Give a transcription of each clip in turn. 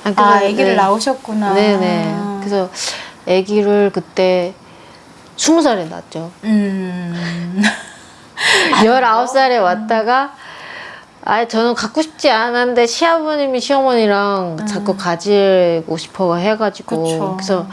그래서, 아기를 네. 낳으셨구나. 네네. 그래서 아기를 그때 20살에 낳았죠. 19살에 왔다가 저는 갖고 싶지 않았는데 시아버님이 시어머니랑 자꾸 가지고 싶어 해가지고 그쵸. 그래서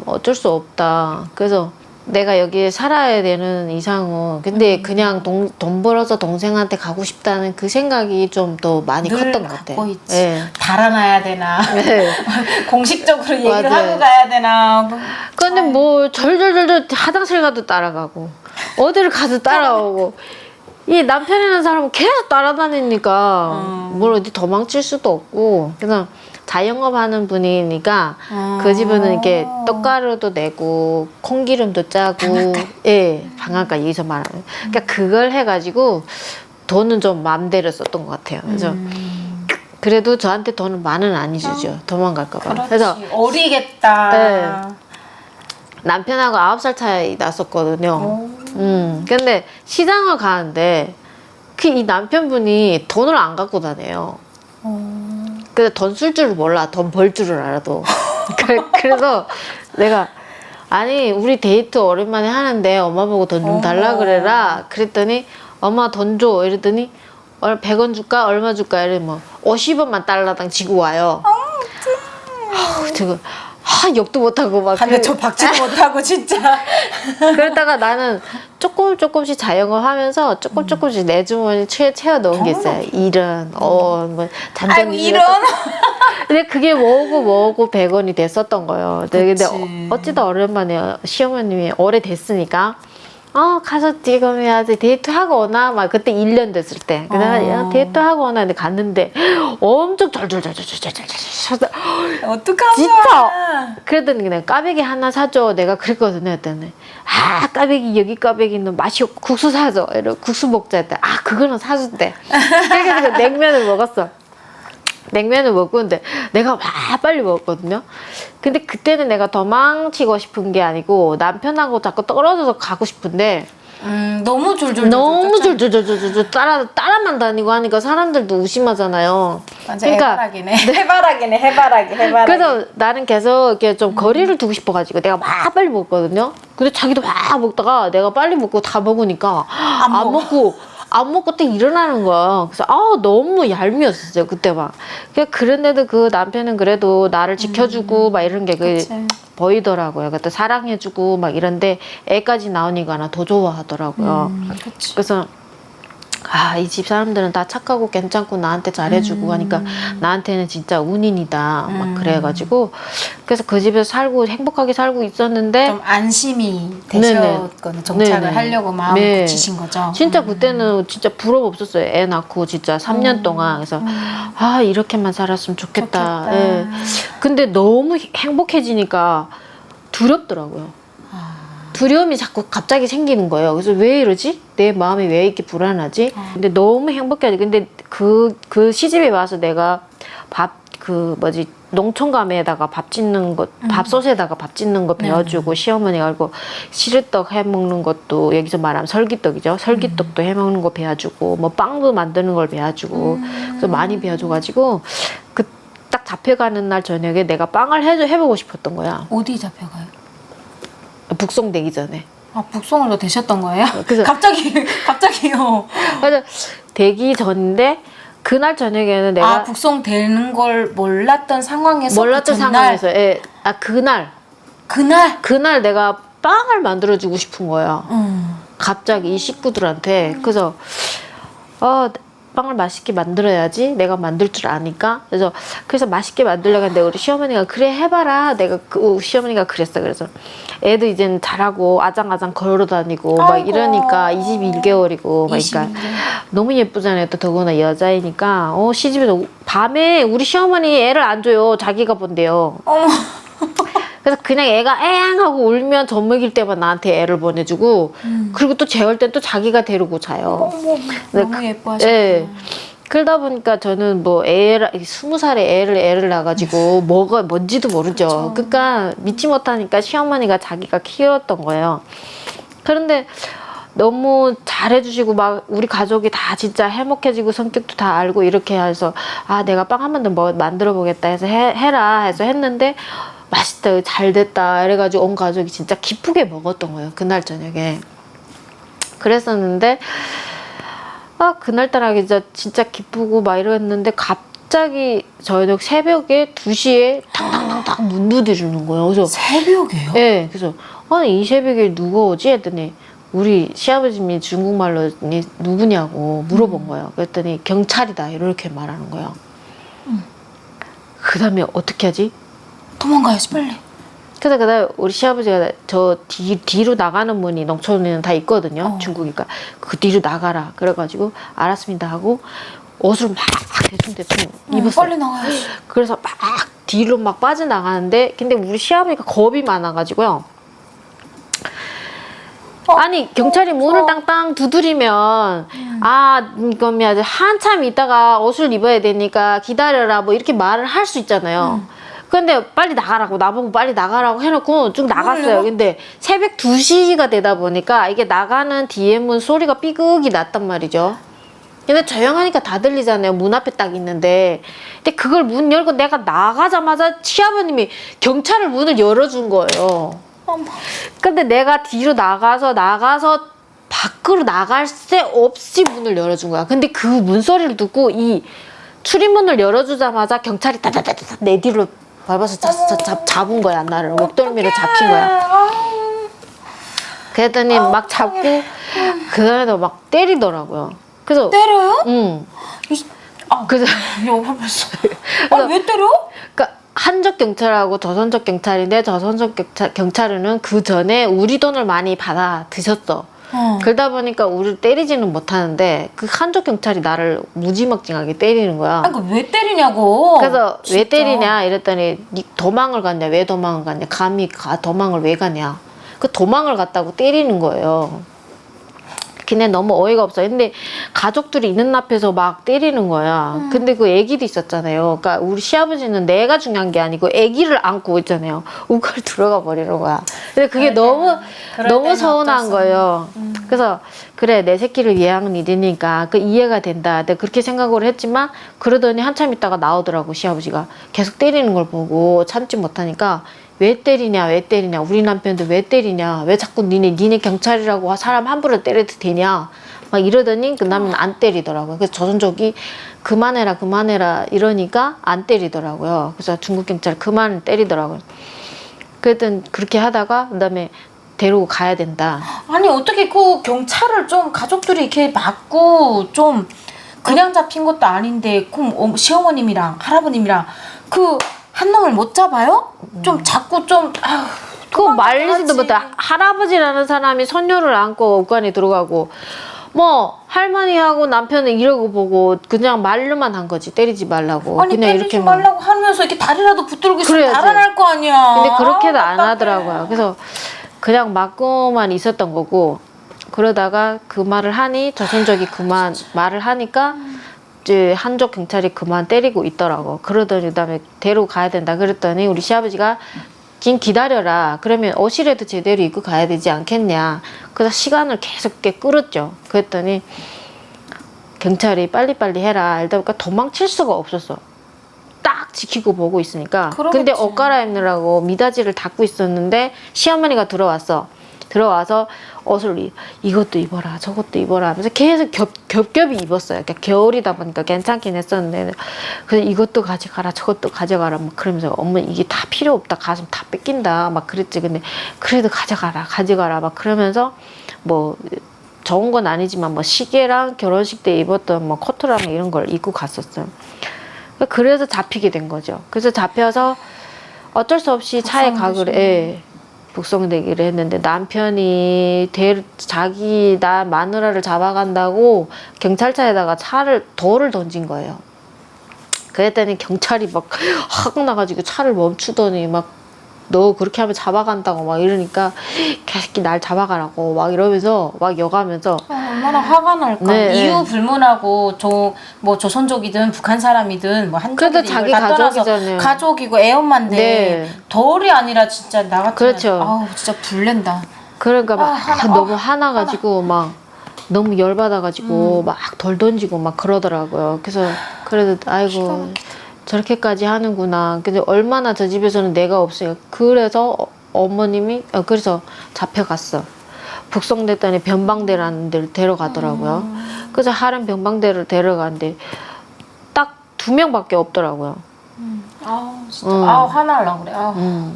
어쩔 수 없다. 그래서 내가 여기에 살아야 되는 이상은 근데 그냥 돈 벌어서 동생한테 가고 싶다는 그 생각이 좀 더 많이 늘 컸던 것 같아요. 갖고 있지. 네. 달아나야 되나? 네. 공식적으로 얘기를 맞아요. 하고 가야 되나? 근데 뭐 절절절절 화장실 가도 따라가고 어디를 가도 따라오고 이 남편이라는 사람은 계속 따라다니니까 뭘 어디 도망칠 수도 없고 그래서 자영업 하는 분이니까 그 집은 이렇게 떡가루도 내고 콩기름도 짜고 방앗간. 예 방앗간 여기서 말하는 그러니까 그걸 해가지고 돈은 좀 마음대로 썼던 것 같아요. 그래서 그래도 저한테 돈은 만은 안 주죠. 도망갈까봐. 그렇지. 그래서 어리겠다. 네. 남편하고 9살 차이 났었거든요. 근데 시장을 가는데 이 남편분이 돈을 안 갖고 다녀요. 근데 돈 쓸 줄을 몰라. 돈 벌 줄을 알아도. 그래서 내가 아니 우리 데이트 오랜만에 하는데 엄마 보고 돈 좀 달라 그래라. 그랬더니 엄마 돈 줘. 이랬더니 100원 줄까? 얼마 줄까? 이래 뭐 50원만 달러당 지고 와요. 제가 욕도 못하고 막 근데 저 박지도 못하고 진짜. 그러다가 나는 조금씩 자영업 하면서 조금씩 내 주머니 채워 넣은 게 있어요. 이런 뭐 잔돈 아이고 이런. 근데 그게 뭐고 100원이 됐었던 거예요. 근데 어찌다 오랜만에 시어머님이 오래됐으니까 가서 지금 해야지 데이트하고 오나 막 그때 1년 됐을 때 그다음에 데이트하고 오나 근데 갔는데 엄청 절절절절절절절 어떡하냐. 진짜 그랬더니 그냥 까베기 하나 사줘 내가 그랬거든요. 했더니 까베기 여기 까베기는 맛이 없고 국수 사줘 이러고 국수 먹자 했더니 그거는 사준대. 그래서 냉면을 먹었어. 냉면을 먹고 근데 내가 빨리 먹었거든요. 근데 그때는 내가 도망치고 싶은 게 아니고 남편하고 자꾸 떨어져서 가고 싶은데 너무 졸졸졸. 너무 졸졸졸졸 따라만 다니고 하니까 사람들도 의심하잖아요. 맞아, 그러니까 해바라기. 그래서 나는 계속 이렇게 좀 거리를 두고 싶어가지고 내가 빨리 먹거든요. 근데 자기도 먹다가 내가 빨리 먹고 다 먹으니까 안 먹고 또 일어나는 거야. 그래서 너무 얄미웠었어요 그때 막. 그런데도 그 남편은 그래도 나를 지켜주고 막 이런 게 보이더라고요. 그때 사랑해주고 막 이런데 애까지 나오니까 나 더 좋아하더라고요. 그래서 이 집 사람들은 다 착하고 괜찮고 나한테 잘해주고 하니까 나한테는 진짜 운인이다 막 그래가지고 그래서 그 집에서 행복하게 살고 있었는데 좀 안심이 되셨거든요. 정착을 네네. 하려고 마음을 굳히신 거죠. 진짜 그때는 진짜 부러움 없었어요. 애 낳고 진짜 3년 동안. 그래서 이렇게만 살았으면 좋겠다. 예. 근데 너무 행복해지니까 두렵더라고요. 두려움이 자꾸 갑자기 생기는 거예요. 그래서 왜 이러지? 내 마음이 왜 이렇게 불안하지? 근데 너무 행복해지. 근데 그 시집에 와서 내가 농촌감에다가 밥 짓는 것, 밥솥에다가 밥 짓는 거 배워주고 시어머니가 알고 시루떡 해먹는 것도 여기서 말하면 설기떡이죠. 설기떡도 해먹는 거 배워주고 뭐 빵도 만드는 걸 배워주고 그래서 많이 배워줘가지고 딱 잡혀가는 날 저녁에 내가 빵을 해보고 싶었던 거야. 어디 잡혀가요? 북송되기 전에. 북송으로 되셨던 거예요? 그래서 갑자기요. 그래서 되기 전인데 그날 저녁에는 내가 북송되는 걸 몰랐던 상황에서 몰랐던 상황에서 그날 내가 빵을 만들어주고 싶은 거야. 갑자기 이 식구들한테. 그래서 빵을 맛있게 만들어야지. 내가 만들 줄 아니까. 그래서 맛있게 만들려고 했는데 우리 시어머니가 그래 해봐라. 시어머니가 그랬어. 그래서 애도 이제는 잘하고 아장아장 걸어다니고 막 이러니까 21개월이고 그러니까 너무 예쁘잖아요. 또 더구나 여자이니까 시집에서 밤에 우리 시어머니 애를 안 줘요. 자기가 본대요. 그래서 그냥 애가 애앙 하고 울면 젖 먹일 때만 나한테 애를 보내주고 그리고 또 재울 땐 또 자기가 데리고 자요. 너무 예뻐하셨구나. 예. 그러다 보니까 저는 20살에 애를 낳아가지고 뭐가 뭔지도 모르죠. 그러니까 믿지 못하니까 시어머니가 자기가 키웠던 거예요. 그런데 너무 잘해주시고 막 우리 가족이 다 진짜 해먹해지고 성격도 다 알고 이렇게 해서 내가 빵 한 번 더 만들어 보겠다 해서 해라 해서 했는데 맛있다 잘 됐다 이래가지고 온 가족이 진짜 기쁘게 먹었던 거예요. 그날 저녁에. 그랬었는데 그날따라 진짜 기쁘고 막 이랬는데 갑자기 저녁 새벽에 2시에 탕탕탕탕 문 두드리는 거예요. 그래서 새벽에요? 네, 그래서 이 새벽에 누가 오지 했더니 우리 시아버님이 중국말로 누구냐고 물어본 거예요. 그랬더니 경찰이다 이렇게 말하는 거예요. 그 다음에 어떻게 하지? 도망가야지 빨리. 그래서 그다음에 우리 시아버지가 저 뒤로 나가는 문이 농촌에는 다 있거든요. 중국이니까 그 뒤로 나가라 그래가지고 알았습니다 하고 옷을 막 대충 입었어요. 빨리 나가야지. 그래서 막 뒤로 막 빠져나가는데 근데 우리 시아버지가 겁이 많아가지고요. 아니 경찰이 문을 땅땅 두드리면 이거면 한참 있다가 옷을 입어야 되니까 기다려라 뭐 이렇게 말을 할 수 있잖아요. 근데 빨리 나가라고 나보고 빨리 나가라고 해놓고 쭉 나갔어요. 근데 새벽 2시가 되다 보니까 이게 나가는 뒤에 문 소리가 삐걱이 났단 말이죠. 근데 조용하니까 다 들리잖아요. 문 앞에 딱 있는데. 근데 그걸 문 열고 내가 나가자마자 시아버님이 경찰을 문을 열어준 거예요. 어머. 근데 내가 뒤로 나가서 밖으로 나갈 새 없이 문을 열어준 거야. 근데 그 문소리를 듣고 이 출입문을 열어주자마자 경찰이 따다다다 내 뒤로 밟아서 잡은 거야. 나를 목덜미로 잡힌 거야. 그랬더니 막 잡고 그날도 막 때리더라고요. 그래서 때려요? 응. 그래서 왜 때려? 그러니까 한적 경찰하고 저선적 경찰인데 저선적 경찰은 그 전에 우리 돈을 많이 받아 드셨어. 그러다 보니까 우리를 때리지는 못하는데 그 한적 경찰이 나를 무지막지하게 때리는 거야. 왜 때리냐고. 그래서 진짜. 왜 때리냐 이랬더니 니 도망을 갔냐 왜 도망을 갔냐 감히 도망을 왜 가냐 그 도망을 갔다고 때리는 거예요. 걔네 너무 어이가 없어. 근데 가족들이 있는 앞에서 막 때리는 거야. 근데 그 애기도 있었잖아요. 그러니까 우리 시아버지는 내가 중요한 게 아니고 애기를 안고 있잖아요. 우걸 들어가 버리는 거야. 근데 그게 너무 서운한 거예요. 그래서 그래 내 새끼를 위한 일이니까 그 이해가 된다. 내가 그렇게 생각을 했지만 그러더니 한참 있다가 나오더라고 시아버지가. 계속 때리는 걸 보고 참지 못하니까 왜 때리냐 우리 남편도 왜 때리냐 왜 자꾸 니네 경찰이라고 사람 함부로 때려도 되냐 막 이러더니 그 남은 안 때리더라고요. 그래서 조선족이 그만해라 이러니까 안 때리더라고요. 그래서 중국 경찰 그만 때리더라고요. 그랬더니 그렇게 하다가 그다음에 데리고 가야 된다. 아니 어떻게 그 경찰을 좀 가족들이 이렇게 맞고 좀 그냥 잡힌 것도 아닌데 그럼 시어머님이랑 할아버님이랑 그 한 놈을 못 잡아요? 좀 자꾸 좀 그거 말리지도 못해. 할아버지라는 사람이 손녀를 안고 옥관에 들어가고 뭐 할머니하고 남편은 이러고 보고 그냥 말로만 한 거지. 때리지 말라고. 아니 그냥 때리지 말라고 하면서 이렇게 다리라도 붙들고 있으면 그래야지. 달아날 거 아니야. 근데 그렇게도 안 하더라고요. 그래서 그냥 맞고만 있었던 거고 그러다가 그 말을 하니 조선족이 그만 말을 하니까 이제 한족 경찰이 그만 때리고 있더라고. 그러더니 그다음에 데리고 가야 된다. 그랬더니 우리 시아버지가 긴 기다려라. 그러면 옷이라도 제대로 입고 가야 되지 않겠냐. 그래서 시간을 계속 끌었죠. 그랬더니 경찰이 빨리빨리 해라. 이러다 보니까 도망칠 수가 없었어. 딱 지키고 보고 있으니까. 그러겠지. 근데 옷 갈아입느라고 미닫이를 닫고 있었는데 시어머니가 들어와서 옷을 이것도 입어라 저것도 입어라 하면서 계속 겹겹이 입었어요. 그러니까 겨울이다 보니까 괜찮긴 했었는데 그래서 이것도 가져가라 저것도 가져가라 막 그러면서 엄마 이게 다 필요 없다 가슴 다 뺏긴다 막 그랬지. 근데 그래도 가져가라 막 그러면서 뭐 좋은 건 아니지만 뭐 시계랑 결혼식 때 입었던 뭐 코트랑 이런 걸 입고 갔었어요. 그래서 잡히게 된 거죠. 그래서 잡혀서 어쩔 수 없이 차에 가그래 북송되기를 했는데 남편이 자기 나 마누라를 잡아간다고 경찰차에다가 돌을 던진 거예요. 그랬더니 경찰이 막 확 나가지고 차를 멈추더니 막 너 그렇게 하면 잡아간다고 막 이러니까 개새끼 날 잡아가라고 막 이러면서 막 여가면서 얼마나 화가 날까. 네, 이유 불문하고 뭐 조선족이든 북한 사람이든 뭐 그래도 한족이든 자기 이걸 다 떠나서 가족이잖아요. 가족이고 애엄마인데 네. 덜이 아니라 진짜 나 같으면 그렇죠. 아우 진짜 불낸다. 그러니까 막 하나, 너무 화나가지고 막 너무 열받아가지고 막 돌 던지고 막 그러더라고요. 그래서 그래도 아이고 저렇게까지 하는구나. 근데 얼마나 저 집에서는 내가 없으니까. 그래서 어머님이 그래서 잡혀갔어. 북송됐더니 변방대라는 데를 데려가더라고요. 그래서 하름 변방대를 데려가는데 딱 2명밖에 없더라고요. 아 진짜 아 화나려 그래. 아.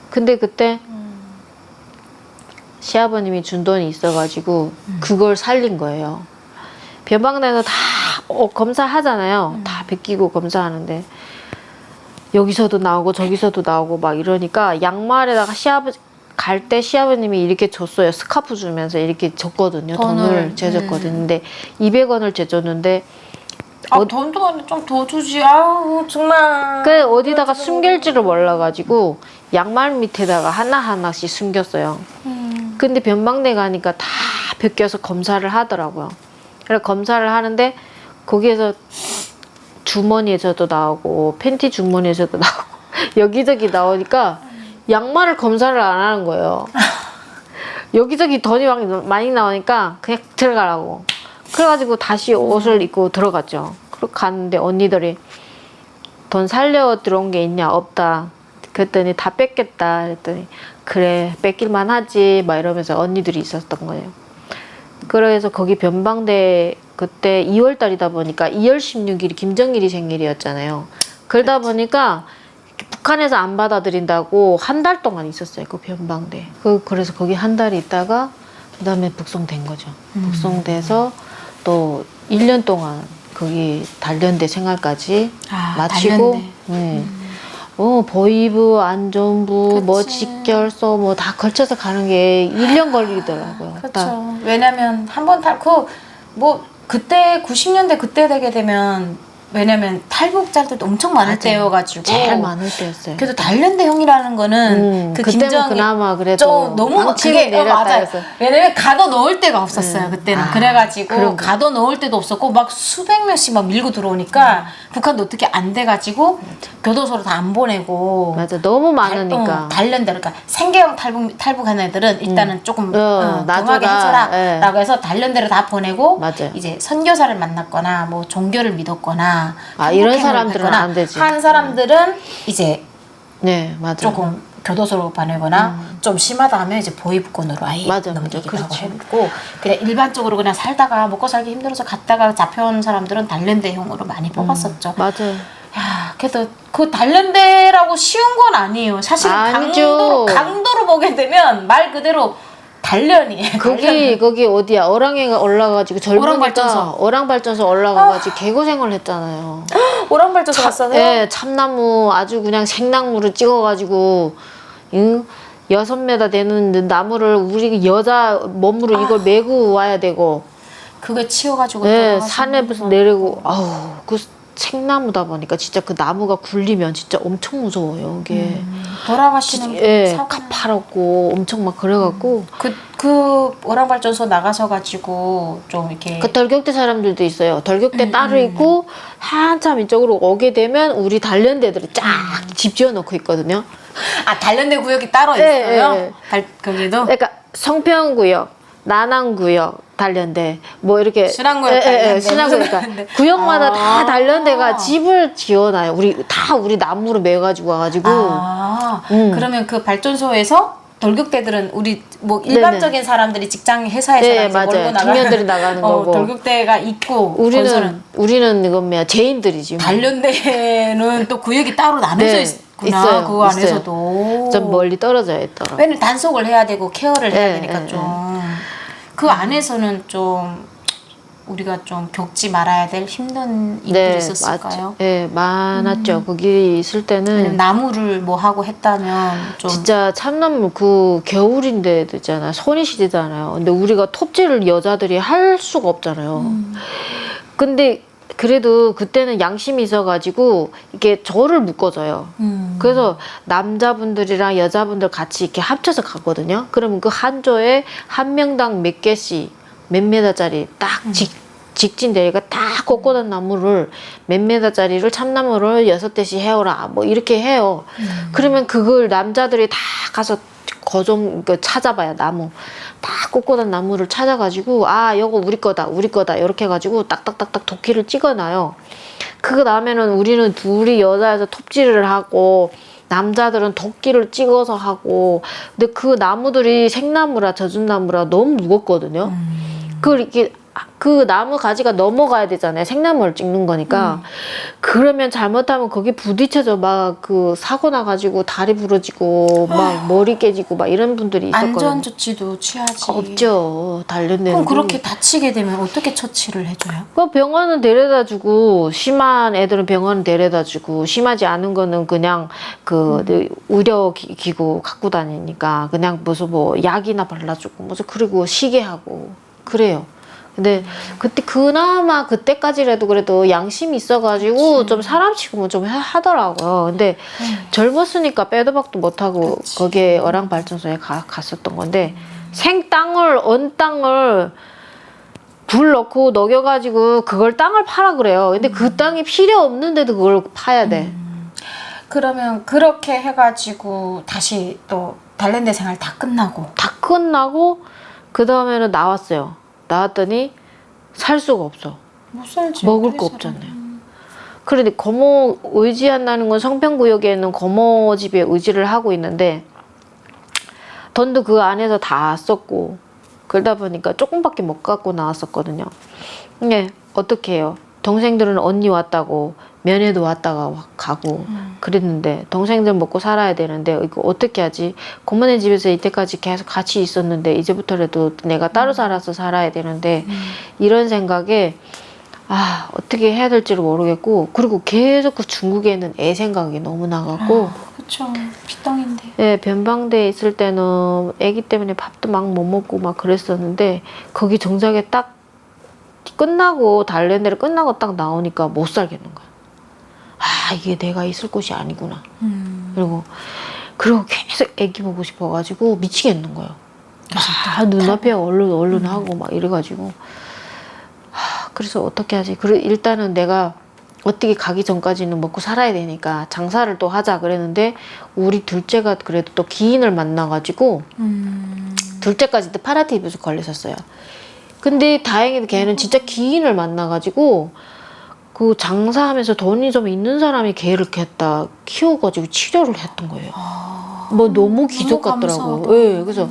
근데 그때 시아버님이 준 돈이 있어가지고 그걸 살린 거예요. 변방대에서 다 검사하잖아요. 다 베끼고 검사하는데 여기서도 나오고 저기서도 나오고 막 이러니까 양말에다가 갈 때 시아버님이 이렇게 줬어요. 스카프 주면서 이렇게 줬거든요. 돈을 재줬거든요. 근데 200원을 재줬는데 돈도 좀 더 주지. 아우 정말. 그 어디다가 숨길지를 몰라가지고 양말 밑에다가 하나하나씩 숨겼어요. 근데 변방대 가니까 다 벗겨서 검사를 하더라고요. 그래서 검사를 하는데 거기에서 주머니에서도 나오고 팬티 주머니에서도 나오고 여기저기 나오니까 양말을 검사를 안 하는 거예요. 여기저기 돈이 많이 나오니까 그냥 들어가라고. 그래가지고 다시 옷을 입고 들어갔죠. 그리고 갔는데 언니들이 돈 살려 들어온 게 있냐? 없다. 그랬더니 다 뺏겼다. 그랬더니 그래 뺏길만 하지 막 이러면서 언니들이 있었던 거예요. 그래서 거기 변방대 그때 2월 달이다 보니까 2월 16일이 김정일이 생일이었잖아요. 그러다 보니까 북한에서 안 받아들인다고 한 달 동안 있었어요. 그 변방대. 그래서 거기 한 달 있다가 그다음에 북송된 거죠. 북송돼서 또 1년 동안 거기 단련대 생활까지 마치고 보이부, 안전부, 뭐 직결소 뭐 다 걸쳐서 가는 게 1년 걸리더라고요. 그렇죠. 왜냐면 한번 뭐 그때 90년대 그때 되게 되면 왜냐면 탈북자들도 엄청 많을 때여가지고 제일 많을 때였어요. 그래도 단련대형이라는 거는 그 그때는 김정이 그나마 그래도 좀 너무 방침이 그게 맞아요. 내렸다 왜냐면 가둬 넣을 데가 없었어요 그때는. 그래가지고 그런 가둬 넣을 데도 없었고 막 수백 명씩 막 밀고 들어오니까 북한도 어떻게 안 돼가지고 교도소로 다 안 보내고 맞아 너무 많으니까 단련대 그러니까 생계형 탈북한 애들은 일단은 조금 동하게 해줘라 예. 라고 해서 단련대를 다 보내고 맞아요. 이제 선교사를 만났거나 뭐 종교를 믿었거나 이런 사람들은 안 되지. 한 사람들은 이제 네 맞아 조금 교도소로 보내거나 좀 심하다 하면 이제 보위부권으로 아예 맞아, 넘기기도 하고 그렇지. 했고 그냥 일반적으로 그냥 살다가 먹고 살기 힘들어서 갔다가 잡혀온 사람들은 단련대형으로 많이 뽑았었죠. 맞아요. 야, 그래도 그 단련대라고 쉬운 건 아니에요. 사실 아니죠. 강도로 보게 되면 말 그대로 단련이에요. 거기 어디야 어랑에가 올라가지고 젊으니까 어랑발전소 올라가가지고 개고생을 했잖아요. 오랑발전소 갔어요? 네, 참나무 아주 그냥 생나무를 찍어가지고 6m 되는 나무를 우리 여자 몸으로 이걸 메고 와야 되고 그게 치워가지고 네, 산에 무슨 내리고 그 생나무다 보니까 진짜 그 나무가 굴리면 진짜 엄청 무서워요. 이게 돌아가시는 가파랗고 엄청 막 그래갖고 그 오랑발전소 나가셔가지고 좀 이렇게 그 덜격대 사람들도 있어요. 덜격대 따로 있고 한참 이쪽으로 오게 되면 우리 단련대들이 쫙 집 지어놓고 있거든요. 단련대 구역이 따로 있어요? 거기도? 그러니까 성평구역, 난항구역 단련대 뭐 이렇게 순환구역 단련대 순환구역 구역마다 다 단련대가 집을 지어놔요. 우리 나무로 매가지고 와가지고 그러면 그 발전소에서 돌격대들은 우리 뭐 일반적인 사람들이 직장 회사에서 맞아요. 청년들이 나가는 거고 돌격대가 있고 우리는 이건 뭐야 제인들이지. 단련대는 또 구역이 따로 나눠져 있구나. 있어요. 그 안에서도 좀 멀리 떨어져 있더라고. 왜냐면 단속을 해야 되고 케어를 해야 되니까 좀 그 안에서는 좀 우리가 좀 겪지 말아야 될 힘든 일들이 있었을까요? 네, 많았죠. 거기 있을 때는 나무를 뭐 하고 했다면 좀 진짜 참나무 그 겨울인데도 있잖아. 손이 시리잖아요. 근데 우리가 톱질을 여자들이 할 수가 없잖아요. 근데 그래도 그때는 양심이 있어가지고 이게 조를 묶어줘요. 그래서 남자분들이랑 여자분들 같이 이렇게 합쳐서 가거든요. 그러면 그 한 조에 한 명당 몇 개씩 몇 메다짜리 딱 직진 대리가 딱 꽂고난 나무를 몇 메다짜리를 참나무를 6대씩 해오라 뭐 이렇게 해요. 그러면 그걸 남자들이 다 가서 거좀 그 찾아봐요. 나무 다 꼿꼿한 나무를 찾아가지고 아 요거 우리 거다 우리 거다 이렇게 해가지고 딱딱딱딱 도끼를 찍어놔요. 그거 나면은 우리는 둘이 여자여서 톱질을 하고 남자들은 도끼를 찍어서 하고 근데 그 나무들이 생나무라 젖은나무라 너무 무겁거든요. 이렇게 그 나무 가지가 넘어가야 되잖아요. 생나무를 찍는 거니까. 그러면 잘못하면 거기 부딪혀서 막 그 사고 나가지고 다리 부러지고 막 머리 깨지고 막 이런 분들이 있었거든요. 안전조치도 취하지. 없죠. 단련되는. 그럼 그렇게 다치게 되면 어떻게 처치를 해줘요? 그 병원은 데려다주고 심한 애들은 병원은 데려다주고 심하지 않은 거는 그냥 그 의료기구 갖고 다니니까 그냥 무슨 뭐 약이나 발라주고 무슨 그리고 쉬게 하고 그래요. 근데 그때 그나마 그때까지라도 그래도 양심이 있어가지고 그치. 좀 사람 취급은 좀 하더라고요. 근데 젊었으니까 빼도 박도 못하고 그치. 거기에 어랑발전소에 갔었던 건데 생땅을 언 땅을 불 넣고 녹여가지고 그걸 땅을 파라 그래요. 근데 그 땅이 필요 없는데도 그걸 파야 돼. 그러면 그렇게 해가지고 다시 또 단련대 생활 다 끝나고 다 끝나고 그 다음에는 나왔어요. 나왔더니 살 수가 없어. 못 살지. 먹을 거 어떻게 살아? 없잖아요. 그런데 거모 의지한다는 건 성평구역에는 거모 집에 의지를 하고 있는데 돈도 그 안에서 다 썼고 그러다 보니까 조금밖에 못 갖고 나왔었거든요. 근데 어떻게 해요? 동생들은 언니 왔다고 면회도 왔다가 가고 그랬는데 동생들 먹고 살아야 되는데 이거 어떻게 하지? 고모네 집에서 이때까지 계속 같이 있었는데 이제부터라도 내가 따로 살아서 살아야 되는데 이런 생각에 아 어떻게 해야 될지를 모르겠고 그리고 계속 그 중국에는 애 생각이 너무 나갖고 그쵸. 빗덩인데. 예, 변방대에 있을 때는 아기 때문에 밥도 막 못 먹고 막 그랬었는데 거기 정작에 딱 끝나고 단련대를 끝나고 딱 나오니까 못 살겠는 거야. 아 이게 내가 있을 곳이 아니구나. 그리고 계속 아기 보고 싶어가지고 미치겠는 거예요. 아 눈앞에 얼른 하고 막 이래가지고 그래서 어떻게 하지? 일단은 내가 어떻게 가기 전까지는 먹고 살아야 되니까 장사를 또 하자 그랬는데 우리 둘째가 그래도 또 기인을 만나가지고 둘째까지도 파라티비스 걸렸었어요. 근데 다행히도 걔는 진짜 기인을 만나가지고 그 장사하면서 돈이 좀 있는 사람이 걔를 갖다 키워가지고 치료를 했던 거예요. 뭐 너무 기적 같더라고요. 감사하다. 예, 그래서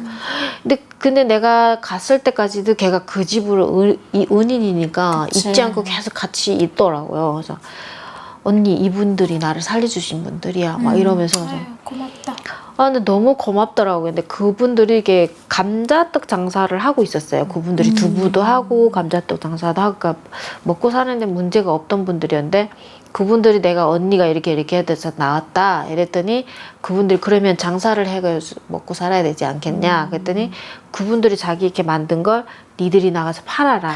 근데 내가 갔을 때까지도 걔가 그 집으로 은인이니까 그치. 잊지 않고 계속 같이 있더라고요. 그래서 언니 이분들이 나를 살려주신 분들이야 막 이러면서 그래서 아유, 고맙다. 아, 근데 너무 고맙더라고요. 근데 그분들이 이게 감자떡 장사를 하고 있었어요. 그분들이 두부도 하고 감자떡 장사도 하고 그러니까 먹고 사는데 문제가 없던 분들이었는데 그분들이 내가 언니가 이렇게 해서 나왔다 이랬더니 그분들이 그러면 장사를 해서 먹고 살아야 되지 않겠냐 그랬더니 그분들이 자기 이렇게 만든 걸 니들이 나가서 팔아라.